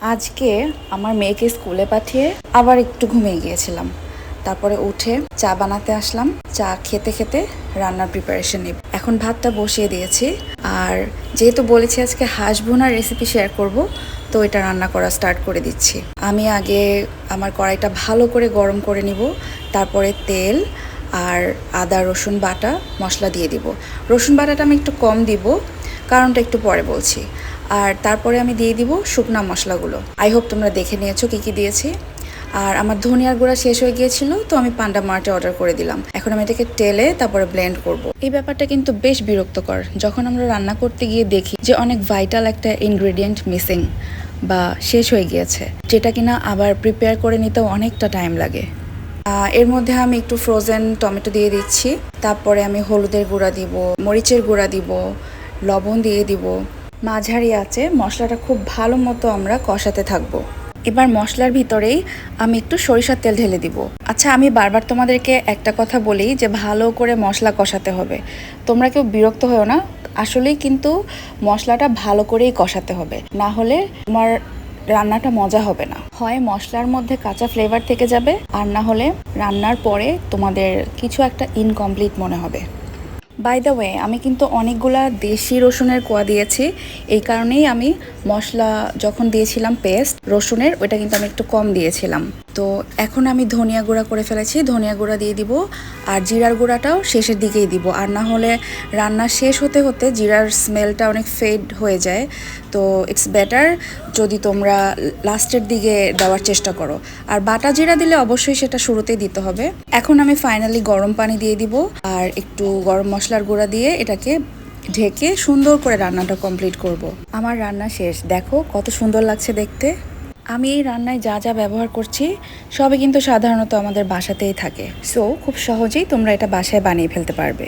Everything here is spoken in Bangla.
আজকে আমার মেয়েকে স্কুলে পাঠিয়ে আবার একটু ঘুমিয়ে গিয়েছিলাম। তারপরে উঠে চা বানাতে আসলাম। চা খেতে খেতে রান্নার প্রিপারেশন নিব। এখন ভাতটা বসিয়ে দিয়েছি। আর যেহেতু বলেছি আজকে হাঁস ভুনার রেসিপি শেয়ার করব, তো এটা রান্না করা স্টার্ট করে দিচ্ছি। আমি আগে আমার কড়াইটা ভালো করে গরম করে নিব। তারপরে তেল আর আদা রসুন বাটা মশলা দিয়ে দিব। রসুন বাটাটা আমি একটু কম দিব, কারণটা একটু পরে বলছি। আর তারপরে আমি দিয়ে দিব শুকনা মশলাগুলো। আই হোপ তোমরা দেখে নিয়েছো কী কী দিয়েছি। আর আমার ধনিয়ার গুঁড়া শেষ হয়ে গিয়েছিল, তো আমি পান্ডা মার্টে অর্ডার করে দিলাম। এখন আমি এটাকে টেলে তারপরে ব্লেন্ড করব। এই ব্যাপারটা কিন্তু বেশ বিরক্তকর, যখন আমরা রান্না করতে গিয়ে দেখি যে অনেক ভাইটাল একটা ইনগ্রেডিয়েন্ট মিসিং বা শেষ হয়ে গিয়েছে, যেটা কিনা আবার প্রিপেয়ার করে নিতেও অনেকটা টাইম লাগে। এর মধ্যে আমি একটু ফ্রোজেন টমেটো দিয়ে দিচ্ছি। তারপরে আমি হলুদের গুঁড়া দিব, মরিচের গুঁড়া দিব, লবণ দিয়ে দিব। মাঝারি আছে মশলাটা খুব ভালো মতো আমরা কষাতে থাকবো। এবার মশলার ভিতরেই আমি একটু সরিষার তেল ঢেলে দিব। আচ্ছা, আমি বারবার তোমাদেরকে একটা কথা বলি যে ভালো করে মশলা কষাতে হবে। তোমরা কেউ বিরক্ত হও না, আসলেই কিন্তু মশলাটা ভালো করেই কষাতে হবে, না হলে তোমার রান্নাটা মজা হবে না। হয় মশলার মধ্যে কাঁচা ফ্লেভার থেকে যাবে, আর না হলে রান্নার পরে তোমাদের কিছু একটা ইনকমপ্লিট মনে হবে। বাই দ্য ওয়ে, আমি কিন্তু অনেকগুলা দেশি রসুনের কোয়া দিয়েছি। এই কারণেই আমি মশলা যখন দিয়েছিলাম পেস্ট রসুনের, ওইটা কিন্তু আমি একটু কম দিয়েছিলাম। তো এখন আমি ধনিয়া গুঁড়া করে ফেলেছি, ধনিয়া গুঁড়া দিয়ে দিব। আর জিরার গুঁড়াটাও শেষের দিকেই দিব, আর না হলে রান্না শেষ হতে হতে জিরার স্মেলটা অনেক ফেড হয়ে যায়। তো ইটস বেটার যদি তোমরা লাস্টের দিকে দেওয়ার চেষ্টা করো। আর বাটা জিরা দিলে অবশ্যই সেটা শুরুতেই দিতে হবে। এখন আমি ফাইনালি গরম পানি দিয়ে দিব, আর একটু গরম মশলার গুঁড়া দিয়ে এটাকে ঢেকে সুন্দর করে রান্নাটা কমপ্লিট করব। আমার রান্না শেষ, দেখো কত সুন্দর লাগছে দেখতে। আমি এই রান্নায় যা যা ব্যবহার করছি সবই কিন্তু সাধারণত আমাদের বাসাতেই থাকে। সো খুব সহজেই তোমরা এটা বাসায় বানিয়ে ফেলতে পারবে।